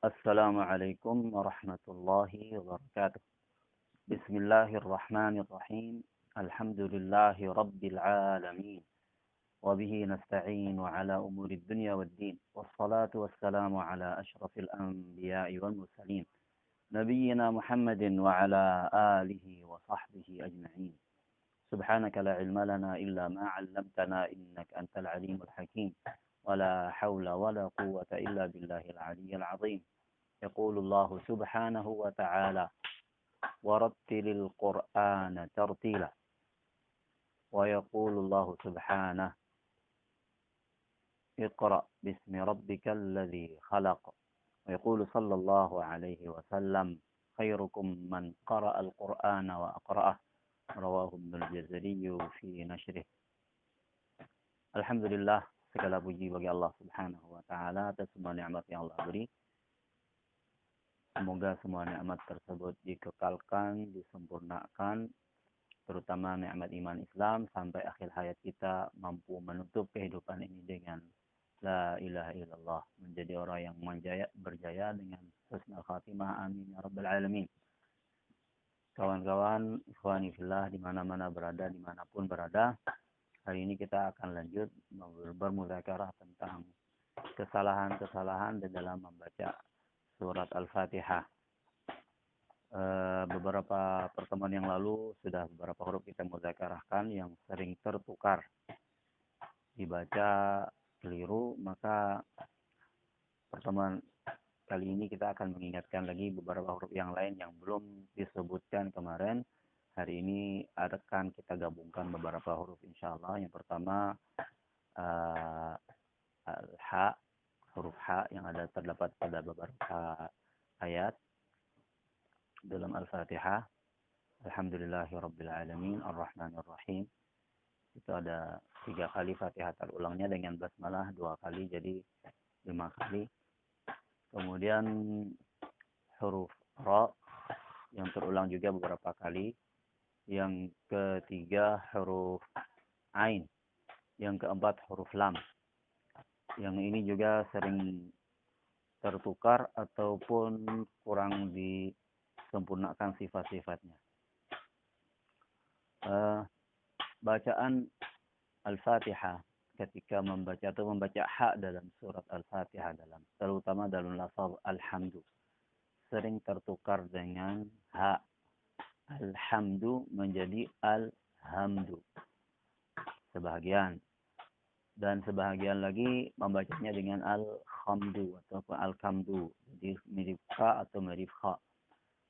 السلام عليكم ورحمة الله وبركاته. بسم الله الرحمن الرحيم. الحمد لله رب العالمين، وبه نستعين على أمور الدنيا والدين، والصلاة والسلام على أشرف الأنبياء والمرسلين نبينا محمد وعلى آله وصحبه أجمعين. سبحانك لا علم لنا إلا ما علمتنا إنك أنت العليم الحكيم، ولا حول ولا قوة إلا بالله العلي العظيم. يقول الله سبحانه وتعالى: ورتل القرآن ترتيلا. ويقول الله سبحانه: اقرأ باسم ربك الذي خلق. ويقول صلى الله عليه وسلم: خيركم من قرأ القرآن وأقرأه. رواه ابن الجزري في نشره. Alhamdulillah, segala puji bagi Allah Subhanahu wa taala atas semua nikmat yang Allah beri. Semoga semua nikmat tersebut dikekalkan, disempurnakan, terutama nikmat iman Islam, sampai akhir hayat kita mampu menutup kehidupan ini dengan la ilaha illallah, menjadi orang yang berjaya dengan husnul khatimah. Amin ya rabbal alamin. Kawan-kawan, ikhwani fillah, di mana-mana berada, dimanapun berada, hari ini kita akan lanjut bermudzakarah tentang kesalahan-kesalahan di dalam membaca surat Al-Fatihah. Beberapa pertemuan yang lalu sudah beberapa huruf kita mudzakarahkan yang sering tertukar, dibaca keliru. Maka pertemuan kali ini kita akan mengingatkan lagi beberapa huruf yang lain yang belum disebutkan kemarin. Hari ini akan kita gabungkan beberapa huruf insyaallah. Yang pertama al-ha, huruf ha yang terdapat pada beberapa ayat dalam Al-Fatihah. Alhamdulillahirabbil alamin arrahmanir rahim. Itu ada 3 kali Fatihah terulangnya dengan basmalah 2 kali, jadi 5 kali. Kemudian huruf ra yang terulang juga beberapa kali. Yang ketiga huruf ain. Yang keempat huruf lam. Yang ini juga sering tertukar ataupun kurang disempurnakan sifat-sifatnya. Bacaan Al-Fatihah ketika membaca atau membaca ha dalam surat Al-Fatihah, terutama dalam lafaz alhamdu, sering tertukar dengan ha. Alhamdu menjadi alhamdu sebahagian, dan sebahagian lagi membacanya dengan al-khamdu atau al-kamdu, jadi mirip fa atau mirip kha.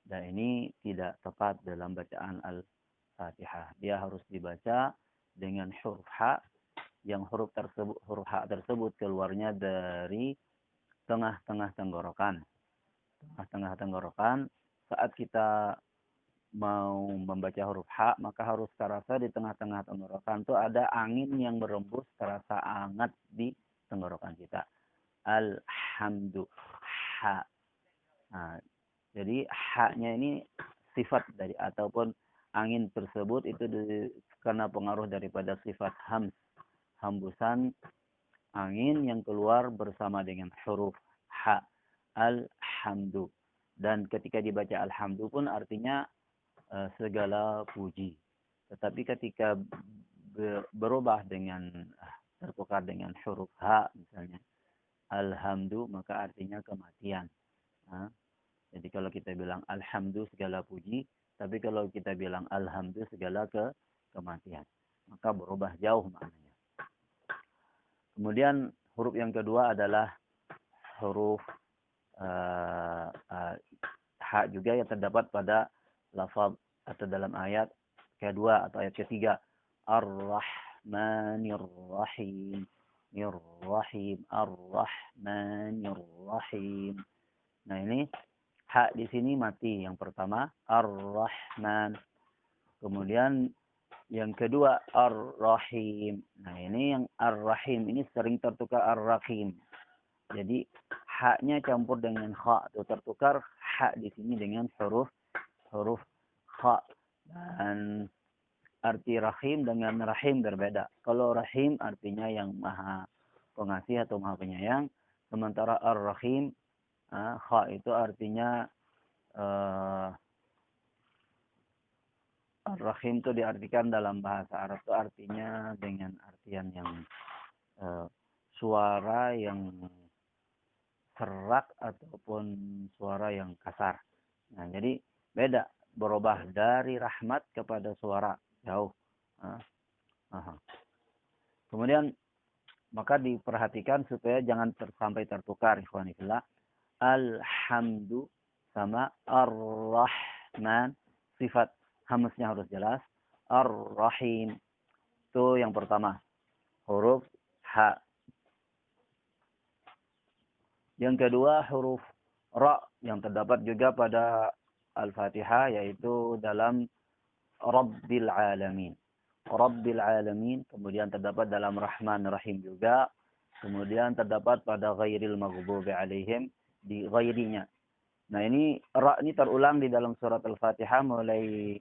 Dan ini tidak tepat dalam bacaan Al-Fatihah. Dia harus dibaca dengan huruf ha, yang huruf ha tersebut keluarnya dari tengah-tengah tenggorokan. Tengah-tengah tenggorokan. Saat kita mau membaca huruf ha, maka harus terasa di tengah-tengah tenggorokan itu ada angin yang berembus, terasa hangat di tenggorokan kita. Alhamdu, ha. Nah, jadi ha-nya ini sifat dari ataupun angin tersebut itu karena pengaruh daripada sifat hembusan angin yang keluar bersama dengan huruf ha. Alhamdu. Dan ketika dibaca alhamdu pun artinya segala puji. Tetapi ketika berubah dengan tertukar dengan huruf ha misalnya alhamdu, maka artinya kematian. Jadi kalau kita bilang alhamdu segala puji, tapi kalau kita bilang alhamdu segala kematian, maka berubah jauh maknanya. Kemudian huruf yang kedua adalah huruf ha juga yang terdapat pada lafaz atau dalam ayat kedua atau ayat ketiga. Ar-Rahmanir Rahim. Ar-Rahim. Ar-Rahmanir Rahim. Nah ini ha di sini mati yang pertama, Ar-Rahman. Kemudian yang kedua Ar-Rahim. Nah ini yang Ar-Rahim ini sering tertukar Ar-Rahim. Jadi ha-nya campur dengan kha atau tertukar ha di sini dengan huruf kha. Dan arti rahim dengan rahim berbeda. Kalau rahim artinya yang maha pengasih atau maha penyayang, sementara ar-rahim Kha itu artinya Ar-Rahim itu diartikan dalam bahasa Arab itu artinya dengan artian yang suara yang serak ataupun suara yang kasar. Nah, jadi beda, berubah dari rahmat kepada suara jauh. Kemudian maka diperhatikan supaya jangan sampai tertukar, ikhwanillah. Alhamdu sama Ar-Rahman, sifat hamznya harus jelas. Ar-Rahim itu yang pertama, huruf H. Yang kedua huruf Ra yang terdapat juga pada Al-Fatihah, yaitu dalam Rabbil Alamin. Rabbil Alamin kemudian terdapat dalam Rahman Rahim juga. Kemudian terdapat pada Ghairil Maghdubi Alaihim, di ghairinya. Nah, ini Ra ini terulang di dalam surat Al-Fatihah mulai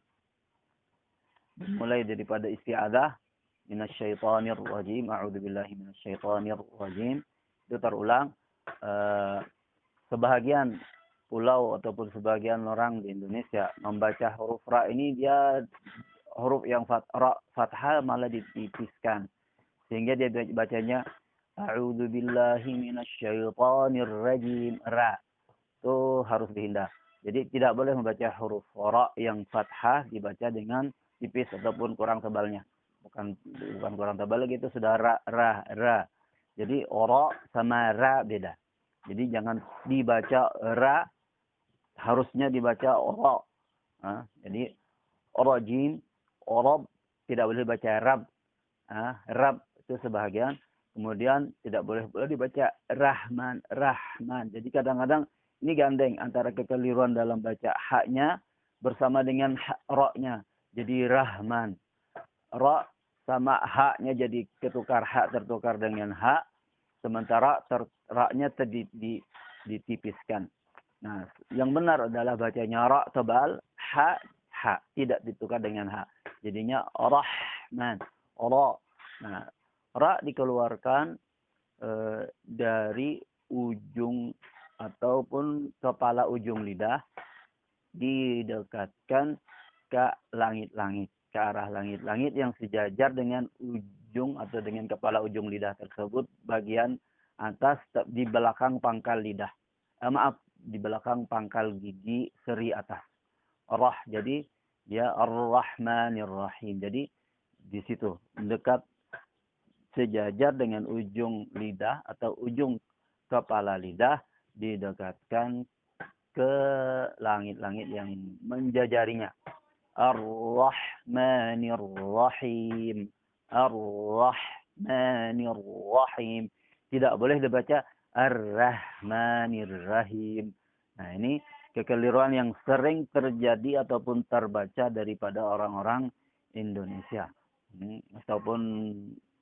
daripada isti'adzah minasyaitonir rajim, a'udzubillahi minasyaitonir rajim. Itu terulang. Sebahagian pulau ataupun sebagian orang di Indonesia membaca huruf Ra ini, dia huruf yang fathah malah ditipiskan, sehingga dia bacanya a'udzubillahi minasyaitonir rajim. Ra itu harus dihindar. Jadi tidak boleh membaca huruf Ra yang fathah dibaca dengan tipis ataupun kurang tebalnya. Bukan kurang tebal lagi, itu sudah ra. Jadi Ra sama Ra beda. Jadi jangan dibaca Ra, harusnya dibaca Ra. Jadi Rajim, Rab, tidak boleh dibaca Rab. Rab itu sebahagian. Kemudian tidak boleh dibaca Rahman. Jadi kadang-kadang ini gandeng antara kekeliruan dalam baca haknya bersama dengan ra-nya. Jadi Rahman. Ra sama haknya jadi ketukar, hak tertukar dengan hak. Sementara ra-nya ditipiskan. Nah, yang benar adalah bacanya ra tebal, ha tidak ditukar dengan ha. Jadinya Rahman. Ra. Nah, ra dikeluarkan dari ujung ataupun kepala ujung lidah, didekatkan ke langit-langit, ke arah langit-langit yang sejajar dengan ujung atau dengan kepala ujung lidah tersebut, bagian atas di belakang pangkal lidah. Di belakang pangkal gigi seri atas. Jadi ya Ar-Rahmanir Rahim. Jadi di situ dekat sejajar dengan ujung lidah atau ujung kepala lidah, didekatkan ke langit-langit yang menjajarinya. Ar-Rahmanir Rahim. Ar-Rahmanir Rahim. Tidak boleh dibaca Ar-Rahmanir Rahim. Nah, ini kekeliruan yang sering terjadi ataupun terbaca daripada orang-orang Indonesia. Ataupun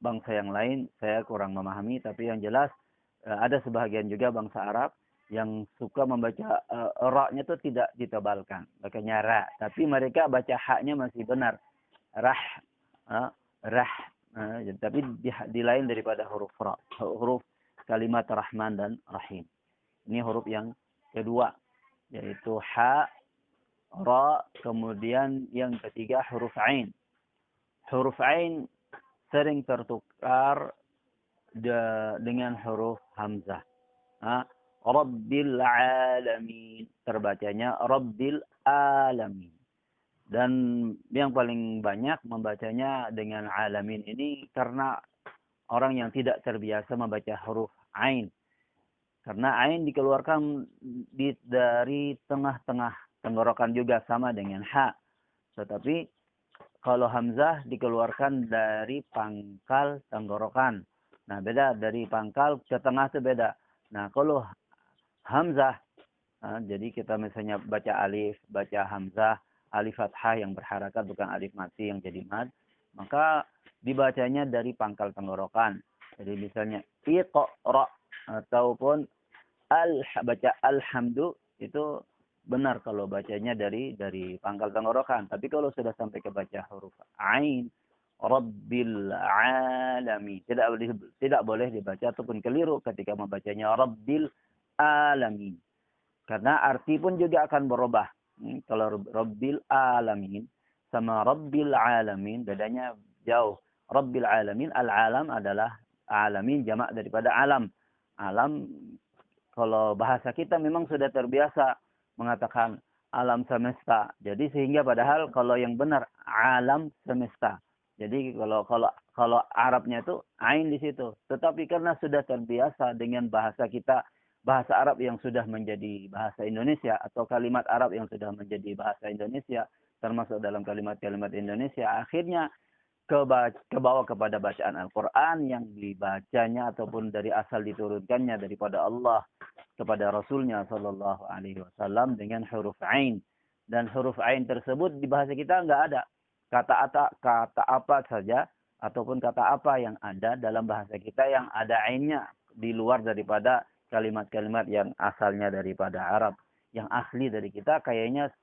bangsa yang lain, saya kurang memahami. Tapi yang jelas, ada sebahagian juga bangsa Arab yang suka membaca ra-nya itu tidak ditebalkan, bacanya ra, tapi mereka baca haknya masih benar, tapi di lain daripada huruf ra, huruf kalimat Rahman dan Rahim. Ini huruf yang kedua, yaitu ha, ra, kemudian yang ketiga huruf ain. Huruf ain sering tertukar dengan huruf hamzah. Rabbil Alamin. Terbacanya Rabbil Alamin. Dan yang paling banyak membacanya dengan Alamin ini karena orang yang tidak terbiasa membaca huruf Ain. Karena Ain dikeluarkan dari tengah-tengah tenggorokan juga sama dengan Ha. Tetapi kalau Hamzah dikeluarkan dari pangkal tenggorokan. Nah, beda dari pangkal ke tengah itu beda. Nah, kalau Hamzah, jadi kita misalnya baca alif, baca Hamzah, alif fathah yang berharakat, bukan alif mati yang jadi mad, maka dibacanya dari pangkal tenggorokan. Jadi misalnya iqra ataupun baca alhamdu, itu benar kalau bacanya dari pangkal tenggorokan. Tapi kalau sudah sampai ke baca huruf ain, Rabbil Alamin, tidak boleh dibaca ataupun keliru ketika membacanya Rabbil Alamin. Karena arti pun juga akan berubah. Kalau Rabbil Alamin sama Rabbil Alamin, bedanya jauh. Rabbil Alamin, al-alam adalah alamin jamak daripada alam. Alam, kalau bahasa kita memang sudah terbiasa mengatakan alam semesta. Jadi sehingga padahal kalau yang benar alam semesta. Jadi kalau Arabnya itu ain di situ. Tetapi karena sudah terbiasa dengan bahasa kita, bahasa Arab yang sudah menjadi bahasa Indonesia atau kalimat Arab yang sudah menjadi bahasa Indonesia, termasuk dalam kalimat-kalimat Indonesia, akhirnya ke bawah kepada bacaan Al-Quran yang dibacanya ataupun dari asal diturunkannya daripada Allah kepada Rasulnya Sallallahu Alaihi Wasallam dengan huruf ain. Dan huruf ain tersebut di bahasa kita nggak ada. Kata apa saja ataupun kata apa yang ada dalam bahasa kita yang ada ainnya di luar daripada kalimat-kalimat yang asalnya daripada Arab. Yang asli dari kita kayaknya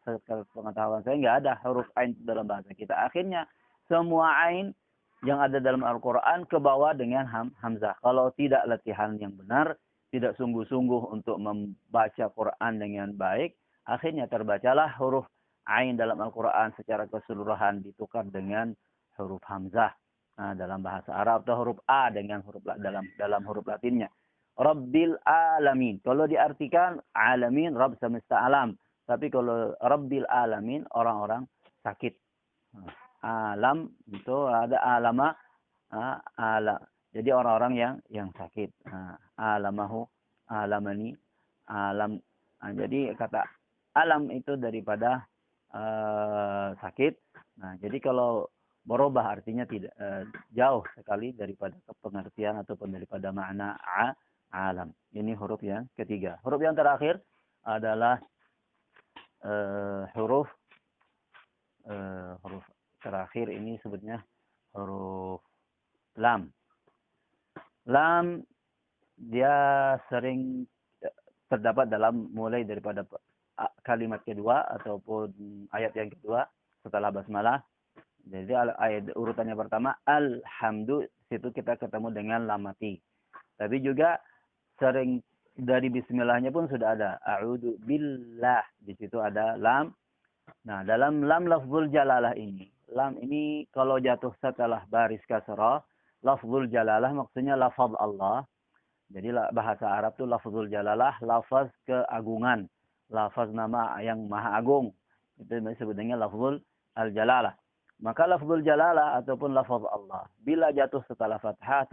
pengetahuan saya nggak ada huruf ain dalam bahasa kita. Akhirnya semua ain yang ada dalam Al-Quran ke bawah dengan hamzah. Kalau tidak latihan yang benar, tidak sungguh-sungguh untuk membaca Quran dengan baik, akhirnya terbacalah huruf ain dalam Al-Quran secara keseluruhan ditukar dengan huruf hamzah. Nah, dalam bahasa Arab atau huruf A dengan huruf dalam huruf Latinnya. Rabbil alamin. Kalau diartikan alamin, Rabb semesta alam. Tapi kalau Rabbil alamin, orang-orang sakit. Alam itu ada alama, ala. Jadi orang-orang yang sakit. Alamahu, alamani, alam. Jadi kata alam itu daripada sakit. Nah, jadi kalau berubah artinya tidak jauh sekali daripada pengertian ataupun daripada makna alam. Ini huruf yang ketiga. Huruf yang terakhir adalah huruf terakhir ini sebutnya huruf lam. Lam dia sering terdapat dalam mulai daripada kalimat kedua ataupun ayat yang kedua setelah basmalah. Jadi ayat urutannya pertama alhamdu, situ kita ketemu dengan lam mati. Tapi juga sering dari bismillahnya pun sudah ada a'udzu billah, di situ ada lam. Nah, dalam lam lafzul jalalah ini, lam ini kalau jatuh setelah baris kasrah, lafzul jalalah maksudnya lafaz Allah. Jadi bahasa Arab itu lafzul jalalah, lafaz keagungan, lafaz nama yang maha agung. Itu disebut dengan lafzul al-jalalah. Maka lafzul jalalah ataupun lafaz Allah, bila jatuh setelah fathah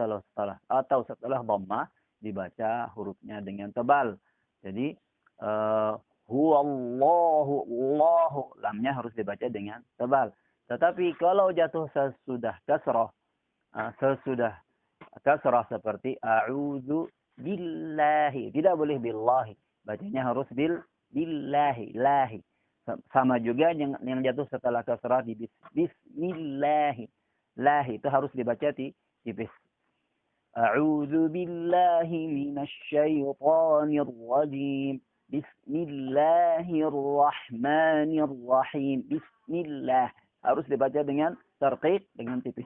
atau setelah dhammah, dibaca hurufnya dengan tebal. Jadi huwallahu, Allahu, lamnya harus dibaca dengan tebal. Tetapi kalau jatuh sesudah kasrah seperti a'udzu billahi, tidak boleh billahi, bacanya harus billahi, lahi. Sama juga yang jatuh setelah kasrah di bismillahi, lahi itu harus dibaca tipis. A'udzu billahi minasyaitonir rajim. Bismillahirrahmanirrahim. Bismillah. Harus dibaca dengan tertib, dengan tipis.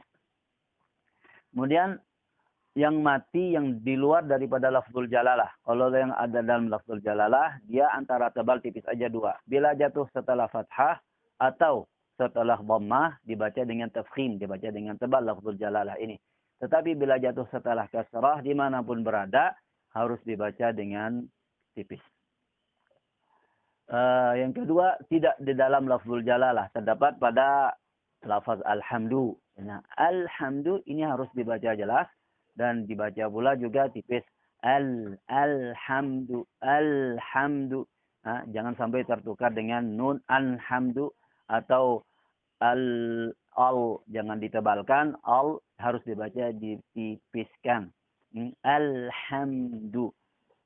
Kemudian yang mati yang di luar daripada lafzul jalalah. Kalau yang ada dalam lafzul jalalah, dia antara tebal tipis aja dua. Bila jatuh setelah fathah atau setelah dhammah, dibaca dengan tafkhim, dibaca dengan tebal lafzul jalalah ini. Tetapi bila jatuh setelah kasrah, dimanapun berada, harus dibaca dengan tipis. Yang kedua, tidak di dalam lafzul jalalah, terdapat pada lafaz alhamdu. Nah, alhamdu ini harus dibaca jelas dan dibaca pula juga tipis. Alhamdu. Nah, jangan sampai tertukar dengan nun alhamdu atau al jangan ditebalkan, al harus dibaca ditipiskan. Alhamdu.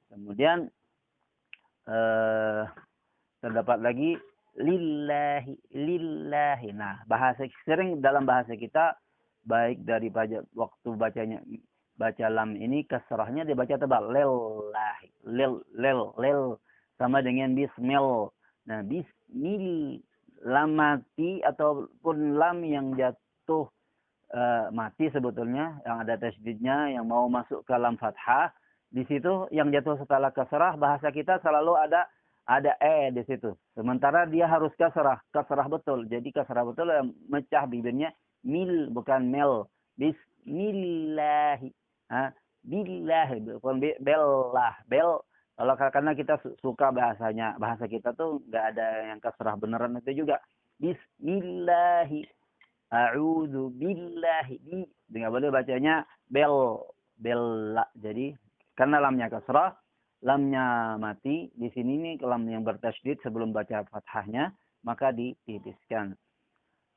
Kemudian terdapat lagi lillahi. Nah, sering dalam bahasa kita baik dari waktu baca lam ini kasrahnya dibaca tebal, lillahi, lil sama dengan bismil. Nah, bismil lam mati ataupun lam yang jatuh mati sebetulnya, yang ada tasydidnya, yang mau masuk ke lam fathah, di situ yang jatuh setelah kasrah, bahasa kita selalu ada ada di situ. Sementara dia harus kasrah betul. Jadi kasrah betul yang mecah bibirnya mil bukan mel. Bismillahi. Billahi bukan bellah. Bel kalau karena kita suka bahasa kita tuh nggak ada yang kasrah beneran itu juga. Bismillahi. A'udzu billahi. Nggak boleh bacanya bella. Jadi karena lamnya kasrah, lamnya mati. Di sini nih lam yang bertasydid sebelum baca fathahnya, maka ditipiskan.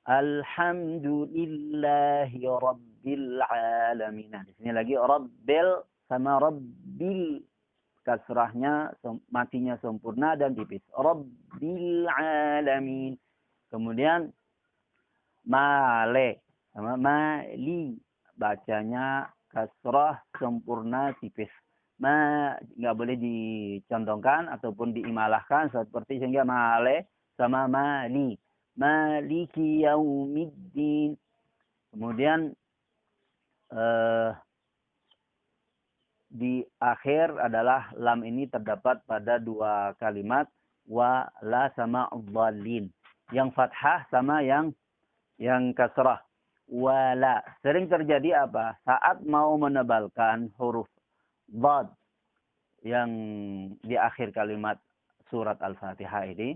Alhamdulillahi rabbil alamin. Nah, di sini lagi rabbil sama rabbil, kasrahnya matinya sempurna dan tipis. Rabbil alamin. Kemudian male sama mali, bacanya kasrah sempurna tipis. Nggak boleh dicondongkan ataupun diimalahkan seperti sehingga male sama mali. Maliki yaumiddin. Kemudian di akhir adalah lam ini terdapat pada dua kalimat, wa la sama dhalin. Yang fathah sama yang kasrah. Wala. Sering terjadi apa? Saat mau menebalkan huruf dhad yang di akhir kalimat surat Al-Fatihah ini,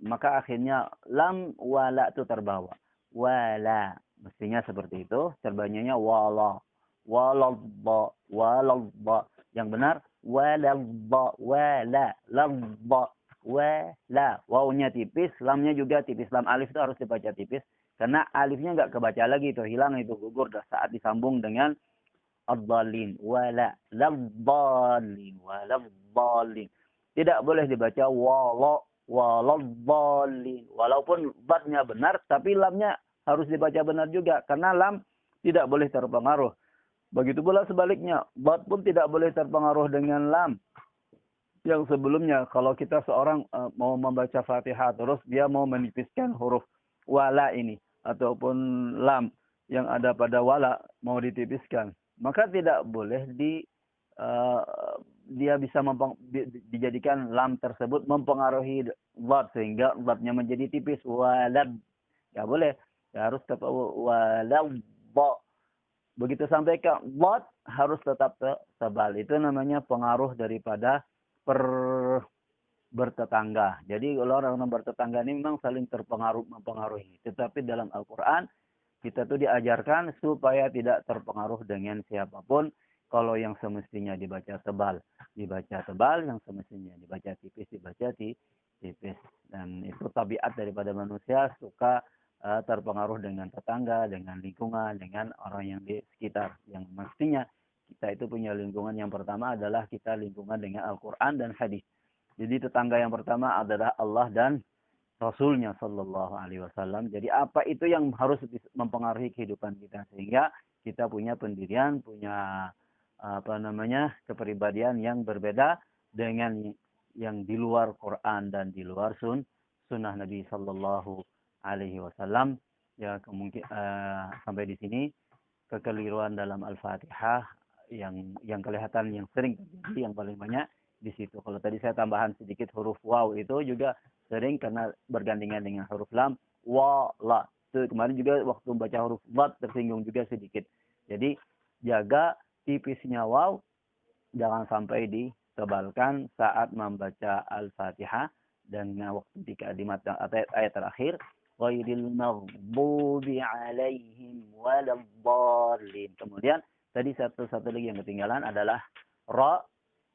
maka akhirnya lam wala itu terbawa. Wala. Mestinya seperti itu. Terbanyaknya wala. Waladha. Waladha. Yang benar waladha. Wala. Ladha. Wala. Wawunya tipis. Lamnya juga tipis. Lam alif itu harus dibaca tipis. Karena alifnya nggak kebaca lagi. Itu hilang. Itu gugur saat disambung dengan ad-dhalin. Wala. Ladhalin. Waladhalin. Tidak boleh dibaca waladhalin. Walaupun badnya benar, tapi lamnya harus dibaca benar juga. Karena lam tidak boleh terpengaruh. Begitu pula sebaliknya. Bad pun tidak boleh terpengaruh dengan lam. Yang sebelumnya, kalau kita seorang mau membaca Fatihah, terus dia mau menipiskan huruf wala ini. Ataupun lam yang ada pada wala mau ditipiskan. Maka tidak boleh dia bisa dijadikan lam tersebut mempengaruhi dad sehingga dadnya menjadi tipis. Walad. Ya boleh. Ya harus tetap walad. Begitu sampai ke dad harus tetap tebal. Itu namanya pengaruh daripada bertetangga. Jadi kalau orang bertetangga ini memang saling mempengaruhi. Tetapi dalam Al-Quran kita tuh diajarkan supaya tidak terpengaruh dengan siapapun. Kalau yang semestinya dibaca tebal, yang semestinya dibaca tipis, tipis. Dan itu tabiat daripada manusia, suka terpengaruh dengan tetangga, dengan lingkungan, dengan orang yang di sekitar. Yang mestinya kita itu punya lingkungan yang pertama adalah kita lingkungan dengan Al-Quran dan hadis. Jadi tetangga yang pertama adalah Allah dan Rasulnya Sallallahu Alaihi Wasallam. Jadi apa itu yang harus mempengaruhi kehidupan kita sehingga kita punya pendirian, punya kepribadian yang berbeda dengan yang di luar Quran dan di luar sunnah Nabi Sallallahu Alaihi Wasallam. Ya sampai di sini kekeliruan dalam Al-Fatihah yang kelihatan yang sering terjadi yang paling banyak di situ. Kalau tadi saya tambahan sedikit huruf waw itu juga sering karena bergandengan dengan huruf lam, wa, la. Itu kemarin juga waktu membaca huruf dad tersinggung juga sedikit. Jadi jaga tipisnya waw, jangan sampai ditebalkan saat membaca Al-Fatihah. Dan waktu di kalimat ayat terakhir, ghairil maghdubi alaihim waladhdallin. Kemudian tadi satu lagi yang ketinggalan adalah ra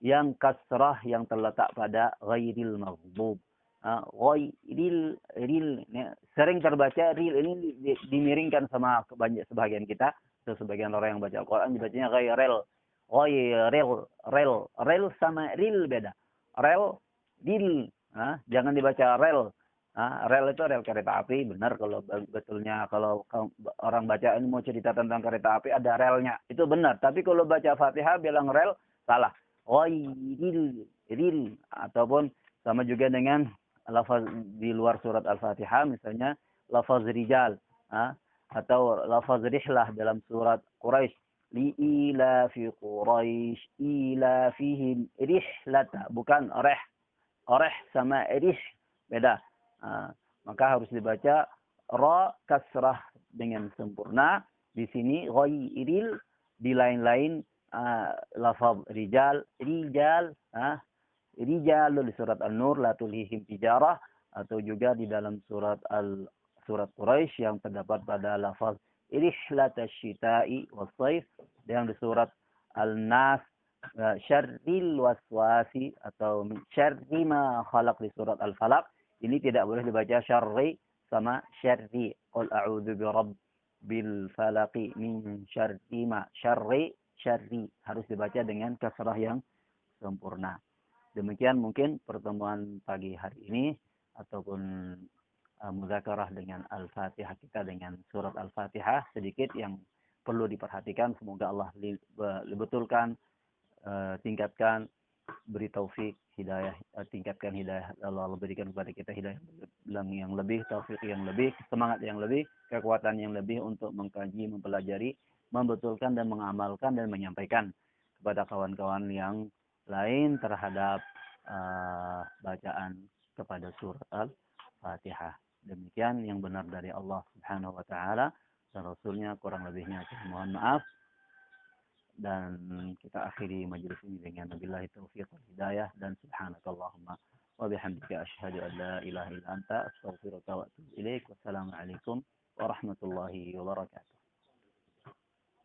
yang kasrah yang terletak pada ghairil maghdub. Ghairil sering terbaca ril ini dimiringkan sama sebagian kita. Sebagian orang yang baca Al-Quran dibacanya ghairil. Rel sama ril beda. Rel, dil. Jangan dibaca rel. Rel itu rel kereta api. Benar kalau betulnya kalau orang baca ini mau cerita tentang kereta api ada relnya. Itu benar. Tapi kalau baca Fatihah bilang rel, salah. Ril. Ataupun sama juga dengan lafaz di luar surat Al-Fatihah. Misalnya lafaz rijal. Atau lafaz rihlah dalam surat Quraisy, liila fi Quraisy ila fihim rihlata, bukan Oreh sama irih beda. Maka harus dibaca ra kasrah dengan sempurna. Di sini ghairil, di lain-lain lafaz rijal, rijal, rijal di surat An-Nur la tulhihim tijarah, atau juga di dalam surat Quraisy yang terdapat pada lafaz rihlatash syita'i was-saif, dan di surat Al-Nas syarril waswasi atau syarri ma khalaq di surat Al-Falaq. Ini tidak boleh dibaca syarri sama syarri. Qul a'udzu birabbil falaqi min syarri ma syarri syarri. Harus dibaca dengan kasrah yang sempurna. Demikian mungkin pertemuan pagi hari ini, ataupun muzakarah dengan Al-Fatihah kita dengan surat Al-Fatihah, sedikit yang perlu diperhatikan. Semoga Allah betulkan, tingkatkan, beri taufik hidayah, tingkatkan hidayah Allah, berikan kepada kita hidayah yang lebih, taufik yang lebih, semangat yang lebih, kekuatan yang lebih untuk mengkaji, mempelajari, membetulkan dan mengamalkan dan menyampaikan kepada kawan-kawan yang lain terhadap bacaan kepada surat Al-Fatihah. Demikian yang benar dari Allah Subhanahu wa taala dan Rasulnya, kurang lebihnya mohon maaf. Dan kita akhiri majelis ini dengan wabillahi taufiq wal hidayah, dan subhanakallahumma wa bihamdika asyhadu an la ilaha illa anta astaghfiruka wa atubu ilaik. Wassalamualaikum warahmatullahi wabarakatuh.